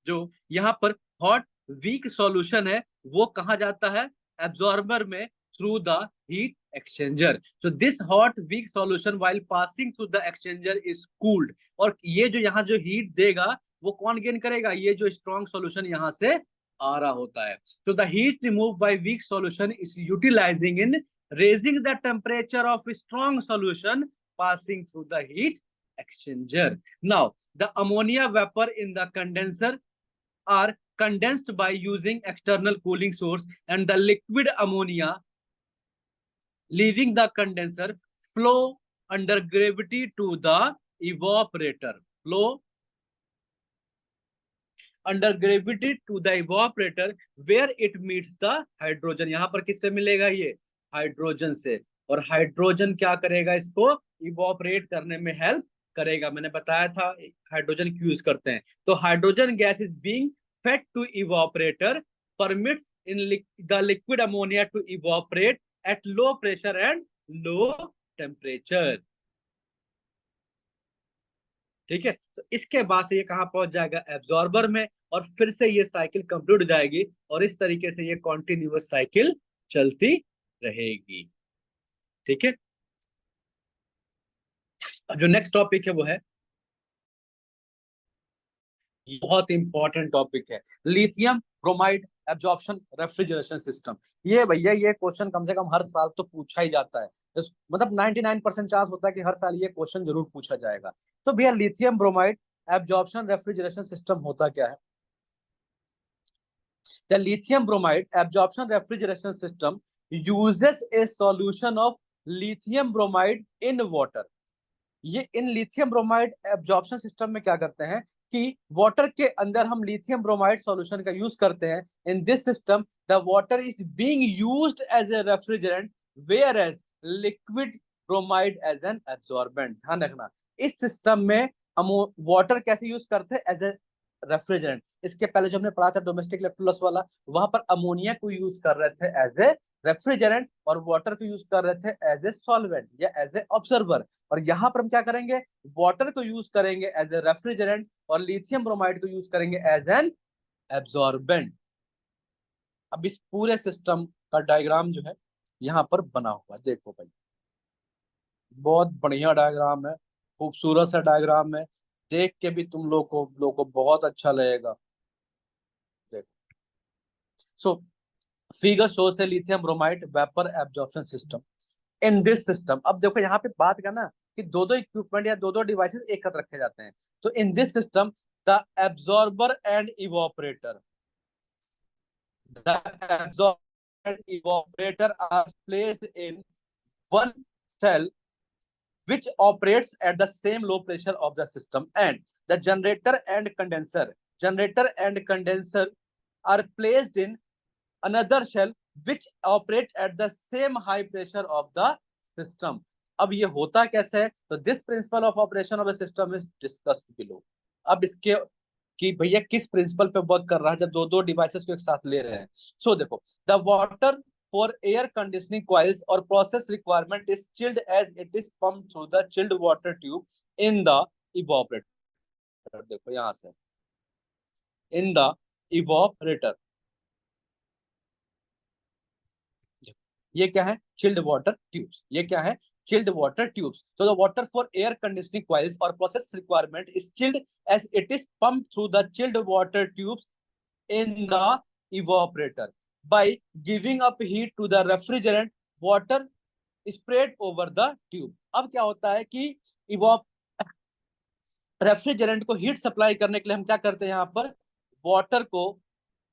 जो यहाँ पर हॉट वीक सॉल्यूशन है वो कहा जाता है, एब्जॉर्बर में, through the heat exchanger. So this hot weak solution while passing through the exchanger is cooled. और ये जो यहाँ जो हीट देगा वो कौन गेन करेगा, ये जो स्ट्रॉन्ग सॉल्यूशन यहाँ से आ रहा होता है। तो the heat remove by weak solution is utilising in raising the temperature of strong solution passing through the heat exchanger. Now the ammonia vapour in the condenser are condensed by using external cooling source and the liquid ammonia leaving the condenser flow under gravity to the evaporator, flow under gravity to the evaporator where it meets the hydrogen। यहाँ पर किससे मिलेगा, ये hydrogen से। और hydrogen क्या करेगा, इसको इवोपरेट करने में हेल्प करेगा। मैंने बताया था हाइड्रोजन क्यों यूज करते हैं। तो hydrogen gas is being fed to evaporator permits in the liquid ammonia to evaporate at low pressure and low temperature। ठीक है, तो इसके बाद से ये कहाँ पहुंच जाएगा, एब्जॉर्बर में, और फिर से ये साइकिल कंप्लीट हो जाएगी और इस तरीके से ये कॉन्टिन्यूअस साइकिल चलती रहेगी। ठीक है, अब जो नेक्स्ट टॉपिक है वो है, बहुत इंपॉर्टेंट टॉपिक है, lithium bromide absorption refrigeration system. ये भैया ये क्वेश्चन कम से कम हर साल तो पूछा ही जाता है, मतलब 99% चांस होता है कि हर साल ये क्वेश्चन जरूर पूछा जाएगा। तो भैया lithium bromide absorption refrigeration system होता क्या है। The lithium bromide absorption refrigeration system uses a solution of lithium bromide in water। ये इन लिथियम ब्रोमाइड एब्जॉर्प्शन सिस्टम में क्या करते हैं कि वाटर के अंदर हम लिथियम ब्रोमाइड सॉल्यूशन का यूज करते हैं। In this system the water is being used as a refrigerant whereas liquid bromide as an absorbent. ध्यान रखना, इस सिस्टम में हम वाटर कैसे यूज करते हैं, एज ए रेफ्रिजरेंट। इसके पहले जो हमने पढ़ा था डोमेस्टिक इलेक्ट्रोलस वाला, वहां पर अमोनिया को यूज कर रहे थे एज ए रेफ्रिजरेंट और वाटर को यूज कर रहे थे एज ए सॉल्वेंट या एज ए ऑब्जर्वर। और यहाँ पर हम क्या करेंगे, वाटर को यूज करेंगे एज ए रेफ्रिजरेंट और लिथियम ब्रोमाइड को यूज करेंगे एज एन एब्जॉर्बेंट। अब इस पूरे सिस्टम का डायग्राम जो है यहाँ पर बना हुआ, देखो भाई, बहुत बढ़िया डायग्राम है, खूबसूरत सा डायग्राम है, देख के भी तुम लोग को बहुत अच्छा लगेगा। देखो, so figure shows the lithium bromide vapour absorption system. In this system, अब देखो यहाँ पे बात करना कि दो दो इक्विपमेंट या दो दो डिवाइसेस एक साथ रखे जाते हैं, तो इन this system the absorber and evaporator, the absorber and evaporator are placed in one cell which operates at the same low pressure of the system, and the generator and condenser are placed in another shell which operate at the same high pressure of the system. अब ये होता कैसे है, तो this principle of operation of A system is discussed below. अब इसके कि भैया किस प्रिंसिपल पे वर्क कर रहा है जब दो दो डिवाइसेस को एक साथ ले रहे हैं। सो देखो, the water for air conditioning coils और process requirement is chilled as it is pump through the chilled water tube in the evaporator. देखो यहां से इन द इवोपरेटर, ये क्या है, चिल्ड वाटर ट्यूब्स, ये क्या है, चिल्ड वाटर ट्यूब्स। तो the water for air conditioning coils और process requirement is chilled as it is pump through the chilled water tubes in the evaporator by giving up heat to the refrigerant, water spread over the tube। अब क्या होता है कि refrigerant को heat supply करने के लिए हम क्या करते हैं, यहाँ पर वाटर को,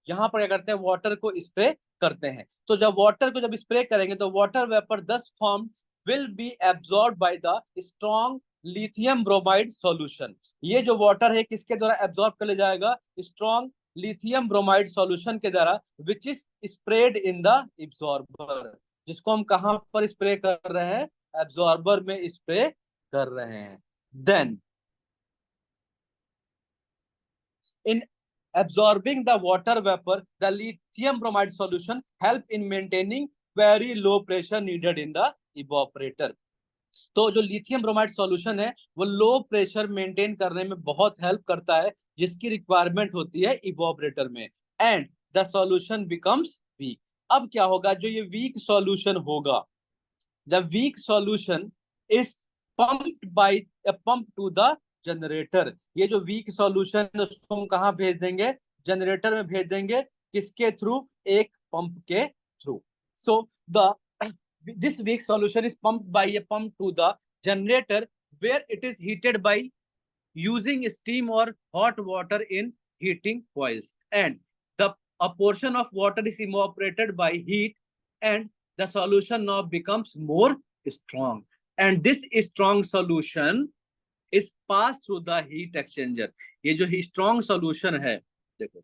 यहाँ पर क्या करते हैं, वाटर को स्प्रे करते हैं। तो जब वाटर को जब स्प्रे करेंगे तो वाटर वेपर दस form will be absorb by the strong lithium bromide solution. ये जो वाटर है किसके द्वारा एब्जॉर्ब कर लिया जाएगा, स्ट्रॉन्ग लिथियम ब्रोमाइड सॉल्यूशन के द्वारा, which is spread in the absorber, जिसको हम कहां पर स्प्रे कर रहे हैं, एब्जॉर्बर में स्प्रे कर रहे हैं। Then in absorbing the water vapor, the lithium bromide solution help in maintaining very low pressure needed in the evaporator। तो जो लिथियम ब्रोमाइड सॉल्यूशन है वो लो प्रेशर मेंटेन करने में बहुत हेल्प करता है, जिसकी रिक्वायरमेंट होती है इवोपरेटर में। And the solution becomes weak. अब क्या होगा, जो ये वीक सॉल्यूशन होगा, the weak solution is pumped by a pump to the generator. ये जो वीक सॉल्यूशन है उसको हम कहाँ भेज देंगे, जनरेटर में भेज देंगे, किसके थ्रू, एक पंप के through. So the this weak solution is pumped by a pump to the generator where it is heated by using steam or hot water in heating coils, and the a portion of water is evaporated by heat, and the solution now becomes more strong, and this strong solution is passed through the heat exchanger। ये जो strong solution है, देखो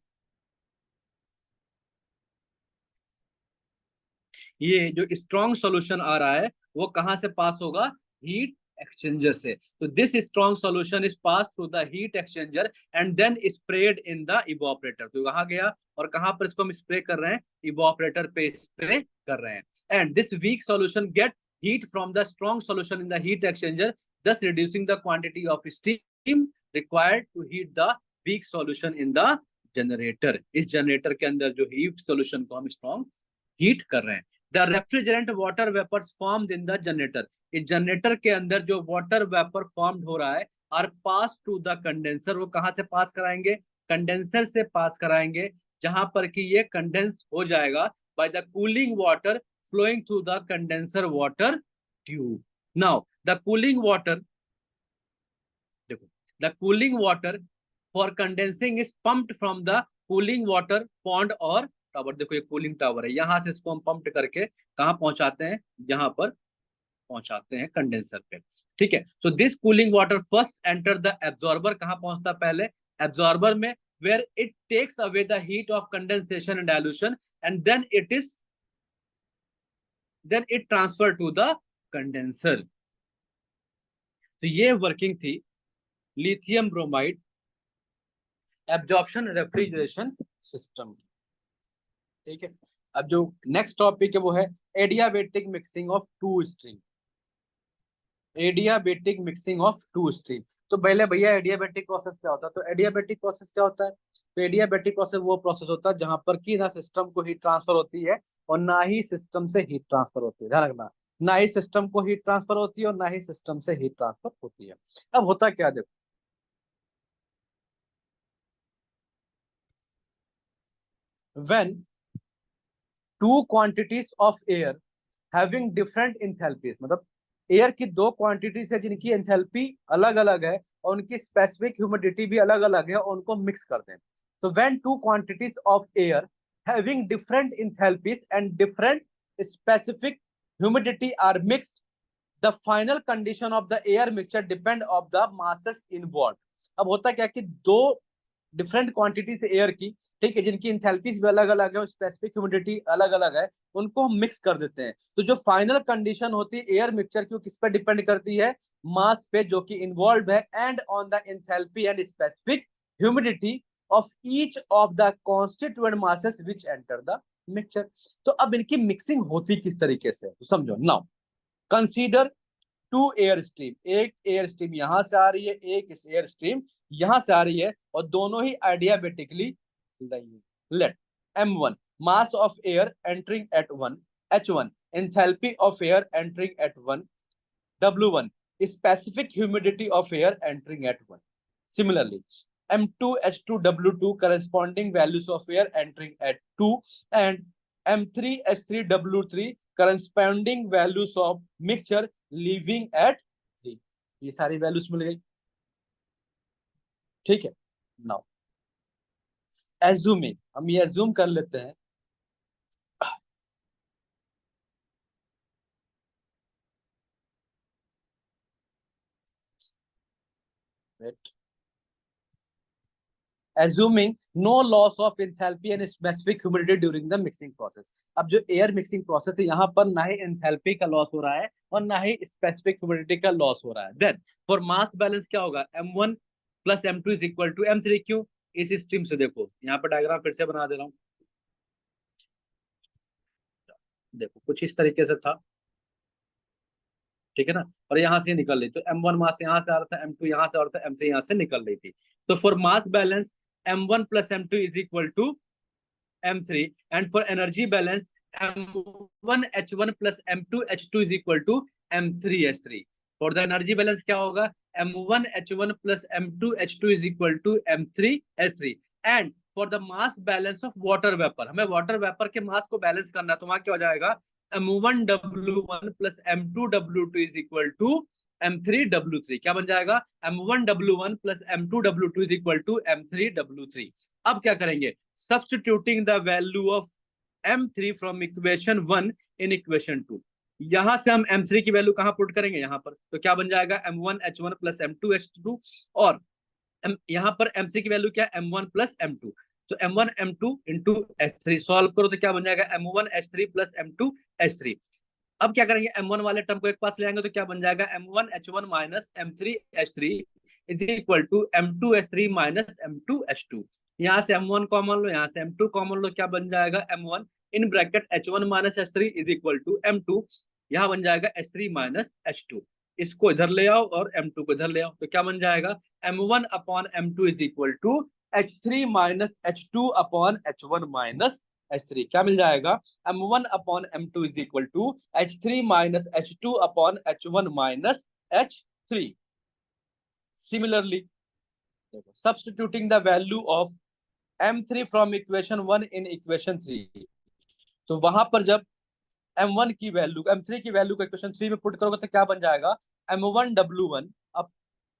ये जो strong solution आ रहा है वो कहां से पास होगा, हीट एक्सचेंजर से। तो this strong solution is pass through the heat exchanger and then spread in the evaporator. तो कहा गया और कहां पर इसको हम स्प्रे कर रहे हैं, इवोपरेटर पे स्प्रे कर रहे हैं। And this weak solution get heat from the strong solution in the heat exchanger, thus reducing the quantity of steam required to heat the weak solution in the generator। इस generator के अंदर जो heat solution को हम strong heat कर रहे हैं। The refrigerant water vapours formed in the generator, इस जनरेटर के अंदर जो वाटर वेपर फॉर्म्ड हो रहा है are pass to the condenser. वो कहां से पास कराएंगे, कंडेंसर से पास कराएंगे, जहां पर कि ये कंडेंस हो जाएगा by the cooling water flowing through the condenser water tube. Now the cooling water, देखो the cooling water for condensing is pumped from the cooling water pond और टावर। देखो ये कूलिंग टावर है, यहां से इसको हम पंप करके कहाँ पहुंचाते हैं, यहाँ पर पहुंचाते हैं कंडेंसर पे। ठीक है, so this cooling water first enter the absorber, कहाँ पहुंचता पहले, एब्जॉर्बर में, where it takes away the heat of condensation and dilution and then it transfer to the condenser. तो ये वर्किंग थी lithium bromide absorption refrigeration system. ठीक है, अब जो नेक्स्ट टॉपिक है वो है adiabatic mixing of two stream. Adiabatic mixing of two stream, तो पहले भैया एडियाबेटिक प्रोसेस क्या होता है, तो एडियाबेटिक प्रोसेस क्या होता है, तो एडियाबेटिक प्रोसेस वो प्रोसेस होता है जहां पर कि ना सिस्टम को हीट ट्रांसफर होती है और ना ही सिस्टम से हीट ट्रांसफर होती है। ध्यान रखना, ना ही सिस्टम को हीट ट्रांसफर होती है और ना ही सिस्टम से हीट ट्रांसफर होती है। अब होता क्या, देखो when two quantities of air having different enthalpies, मतलब एयर की दो क्वांटिटीज है जिनकी एंथैल्पी अलग अलग है और उनकी स्पेसिफिक ह्यूमिडिटी भी अलग अलग है, और उनको मिक्स करते हैं। तो when two quantities of air having different enthalpies and different specific humidity are mixed, the final condition of the air mixture depend of the masses involve. अब होता क्या कि दो डिफरेंट क्वांटिटीज एयर की, ठीक है, जिनकी इंथैल्पीज भी अलग अलग है और स्पेसिफिक ह्यूमिडिटी अलग अलग है, उनको हम मिक्स कर देते हैं। तो जो फाइनल कंडीशन होती है एयर मिक्सचर की, वो किस पे डिपेंड करती है? मास पे जो कि इन्वॉल्व है, and on the enthalpy and specific humidity of each of the constituent masses which enter the mixture. तो अब इनकी मिक्सिंग होती किस तरीके से, तो समझो now. Consider two air stream, एक एयर स्ट्रीम यहां से आ रही है, एक इस एयर स्ट्रीम यहां से आ रही है, और दोनों ही adiabatically let m1 mass of air entering at 1, h1 enthalpy of air entering at 1, w1 specific humidity of air entering at 1. Similarly, m2 h2 w2 corresponding values of air entering at 2, and m3 h3 w3 corresponding values of mixture leaving at 3. ये सारी values मिल गई, ठीक है। Now assuming, हम ये assume कर लेते हैं assuming no loss of enthalpy and specific humidity during the mixing process। अब जो एयर मिक्सिंग प्रोसेस है, यहाँ पर ना ही एंथैल्पी का लॉस हो रहा है और ना ही स्पेसिफिक ह्यूमिडिटी का लॉस हो रहा है। देन फॉर मास बैलेंस क्या होगा? m1 plus m2 is equal to m3। क्यों? इस स्ट्रीम से देखो, यहाँ पर डायग्राम फिर से बना दे रहा हूँ, देखो कुछ इस तरीके से था, ठीक है ना, और यहाँ से निकल रही, तो m1 मास यहाँ से आ रहा था, m2 यहाँ से आ रहा था, m3 यहाँ से निकल रही थी। तो for mass balance m1 plus m2 is equal to m3, and for energy balance m1 h1 plus m2 h2 is equal to m3 h3। for the energy balance क्या होगा? m1 h1 plus m2 h2 is equal to m3 h3। and for the mass balance of water vapor, हमें water vapor के mass को balance करना है, तो वहां क्या हो जाएगा? m1 w1 plus m2 w2 is equal to m3 w3। क्या बन जाएगा? m1 w1 plus m2 w2 is equal to m3 w3। अब क्या करेंगे? substituting the value of m3 from equation 1 in equation 2। यहां से हम m3 की वैल्यू कहां पुट करेंगे? यहां पर। तो क्या बन जाएगा? m1 h1 plus m2 h2, और यहां पर m3 की वैल्यू क्या है? m1 plus m2। तो m1 m2 into h3 solve करो तो क्या बन जाएगा? m1 h3 plus m2 h3। अब क्या करेंगे? m1 वाले टर्म को एक पास ले आएंगे तो क्या बन जाएगा? m1 h1 minus m3 h3 is equal to m2 h3 minus m2 h2। यहाँ से m1 कॉमन लो, यहाँ से m2 कॉमन लो, क्या बन जाएगा? m1 in bracket h1 minus h3 is equal to m2, यहाँ बन जाएगा h3 माइनस h2। इसको इधर ले आओ और m2 को इधर ले आओ, तो क्या बन जाएगा? m1 upon m2 is equal to h3 minus h2 upon h1 minus h3। क्या मिल जाएगा? m1 upon m2 is equal to h3 minus h2 upon h1 minus h3। Similarly substituting the value of m3 from equation 1 in equation 3, तो वहां पर जब m1 की value m3 की value को इक्वेशन 3 में पुट करोगे तो क्या बन जाएगा? m1 w1 अब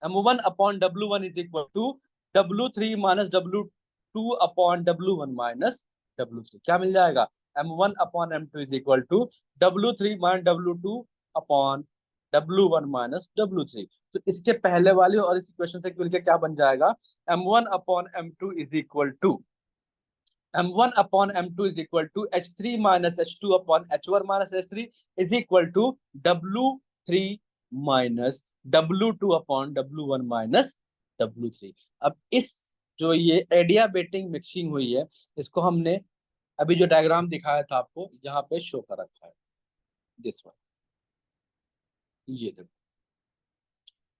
m1 upon w1 is equal to w3 minus w2 upon w1 minus w3। क्या मिल जाएगा? m1 upon m2 is equal to w3 minus w2 upon w1 minus w3। तो इसके पहले वाले और इस इक्वेशन से मिलकर क्या बन जाएगा? m1 upon m2 is equal to m1 upon m2 is equal to h3 minus h2 upon h1 minus h3 is equal to w3 minus w2 upon w1 minus w3। अब इस जो ये एडियाबेटिक मिक्सिंग हुई है, इसको हमने अभी जो डायग्राम दिखाया था आपको यहाँ पे शो कर रखा है, दिस वन, ये देखो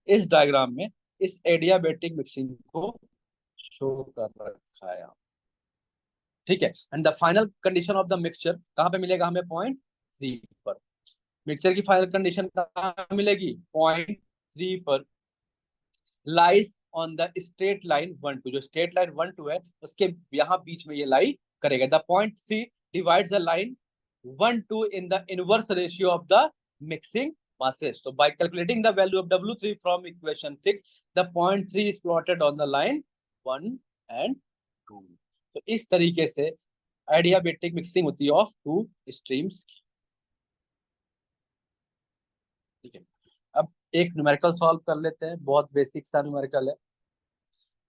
इस डायग्राम में इस एडियाबेटिक मिक्सिंग को शो कर रखा है, ठीक है। And the final condition of the mixture कहां पे मिलेगा हमें? पॉइंट 3 पर। मिक्सचर की फाइनल कंडीशन कहां मिलेगी? पॉइंट 3 पर। Lies on the straight line 1 2, जो स्ट्रेट लाइन 1 2 है उसके यहाँ बीच में ये लाई करेगा। The point 3 divides the line 1:2 in the inverse ratio of the mixing masses. So by calculating the value of W3 from equation 6, the point 3 is plotted on the line 1 and 2. तो इस तरीके से adiabatic mixing होती है of two streams. ठीक है, अब एक न्यूमेरिकल सॉल्व कर लेते हैं, बहुत बेसिक सा न्यूमेरिकल है,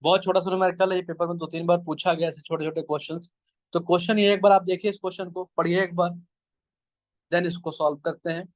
बहुत छोटा सा न्यूमेरिकल है, ये पेपर में 2-3 बार पूछा गया ऐसे छोटे छोटे क्वेश्चंस। तो क्वेश्चन ये एक बार आप देखिए, इस क्वेश्चन को पढ़िए एक बार, देन इसको सॉल्व करते हैं।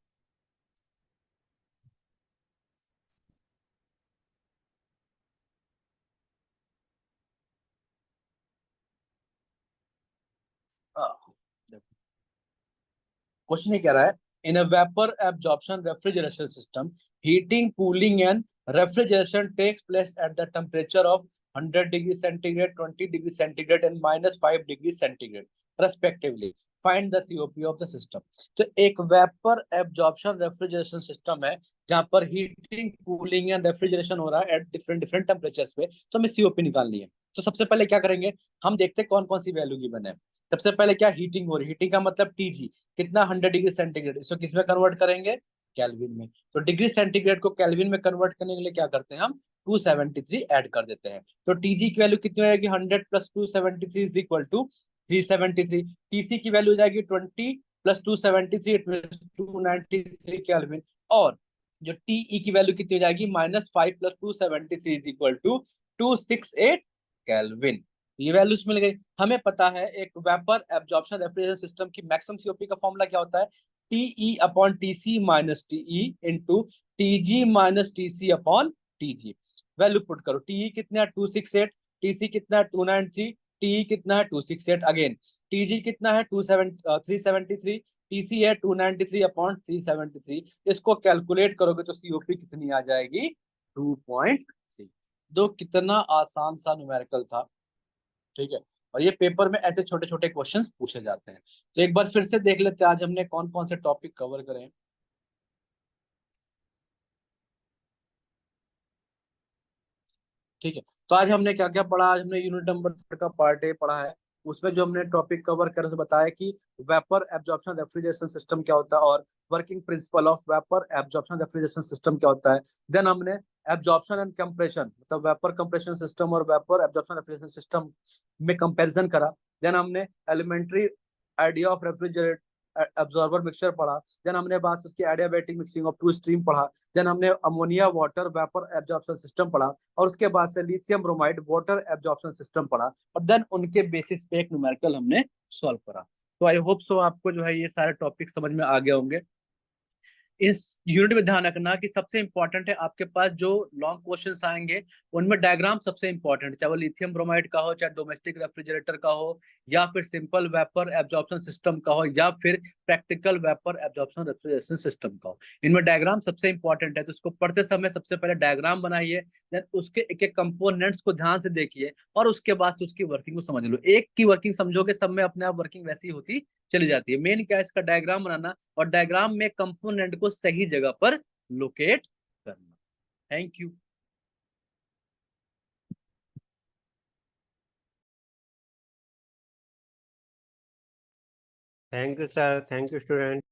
क्वेश्चन ये कह रहा है, in a vapour absorption refrigeration system, heating, cooling and refrigeration takes place at the temperature of 100 degree centigrade, 20 degree centigrade and -5 degree centigrade respectively. Find the COP of the system. तो एक vapour absorption refrigeration system है जहां पर heating, cooling and refrigeration हो रहा है at different different temperatures पे, तो हमें सीओपी निकालनी है। तो सबसे पहले क्या करेंगे, हम देखते हैं कौन कौन सी वैल्यू गिवन है। सबसे पहले क्या, हीटिंग हो रही है, हीटिंग का मतलब टीजी कितना, 100 डिग्री सेंटीग्रेड, इसको किस में कन्वर्ट करेंगे, केल्विन में। तो डिग्री सेंटीग्रेड को केल्विन में कन्वर्ट करने के लिए क्या करते हैं हम, 273 ऐड कर देते हैं। तो टीजी की वैल्यू कितनी हो जाएगी, 100 + 273 इज इक्वल टू 373। टीसी की वैल्यू हो जाएगी 20 + 273 इट मींस 293 केल्विन। और जो टीई की वैल्यू कितनी हो जाएगी, -5 + 273 इज इक्वल टू 268 केल्विन। ये वैल्यूज मिल गई। हमें पता है एक वेपर एब्जॉर्प्शन रेफ्रिजरेशन सिस्टम की मैक्सिमम सीओपी का फॉर्मूला क्या होता है, TE upon TC minus TE into TG minus TC upon TG. Value put करो, टीई कितना है 268, टीसी कितना है 293, टीई कितना है 268, अगेन टीजी कितना है 373, टीसी है 293 अपॉन 373। इसको कैलकुलेट करोगे तो सीओपी कितनी आ जाएगी, 2.3। दो कितना आसान सा न्यूमेरिकल था। ठीक है, और ये पेपर में ऐसे छोटे छोटे क्वेश्चंस पूछे जाते हैं। तो एक बार फिर से देख लेते हैं आज हमने कौन कौन से टॉपिक कवर करें। ठीक है, तो आज हमने क्या क्या पढ़ा, आज हमने यूनिट नंबर 3 का पार्ट ए पढ़ा है। उसमें जो हमने टॉपिक कवर कर उसे बताया कि वेपर एब्जॉर्प्शन रेफ्रिजरेशन सिस्टम क्या होता है और working principle of vapour absorption refrigeration system क्या होता है। देन हमने एब्जॉर्प्शन एंड कंप्रेशन, मतलब वेपर कंप्रेशन सिस्टम और वेपर एब्जॉर्प्शन रेफ्रिजरेशन सिस्टम में कंपैरिजन करा। देन हमने elementary idea of refrigerate absorber mixture पढ़ा। देन हमने बात उसकी adiabatic mixing of two stream पढ़ा। देन हमने ammonia water vapour absorption system पढ़ा, और उसके बाद से lithium bromide water absorption system पढ़ा, और देन उनके बेसिस पे एक न्यूमेरिकल हमने सॉल्व करा। तो आई होप सो आपको जो है ये सारे टॉपिक समझ में आ गए होंगे। इस यूनिट में ध्यान रखना कि सबसे इंपॉर्टेंट है आपके पास जो लॉन्ग क्वेश्चंस आएंगे उनमें डायग्राम सबसे इंपॉर्टेंट, चाहे वो लिथियम ब्रोमाइड का हो, चाहे डोमेस्टिक रेफ्रिजरेटर का हो, या फिर सिंपल वेपर एब्जॉर्प्शन सिस्टम का हो, या फिर practical vapour absorption refrigeration system का हो। इनमें डायग्राम सबसे इंपॉर्टेंट है, तो इसको पढ़ते समय सबसे पहले डायग्राम बनाइए, देन उसके एक एक कंपोनेंट्स को ध्यान से देखिए, और उसके बाद से उसकी वर्किंग को समझ लो। एक की वर्किंग समझोगे, सब में अपने आप वर्किंग वैसी होती चली जाती है। मेन क्या है, इसका डायग्राम बनाना, और डायग्राम में कंपोनेंट को सही जगह पर लोकेट करना। Thank you. Thank you sir, thank you student.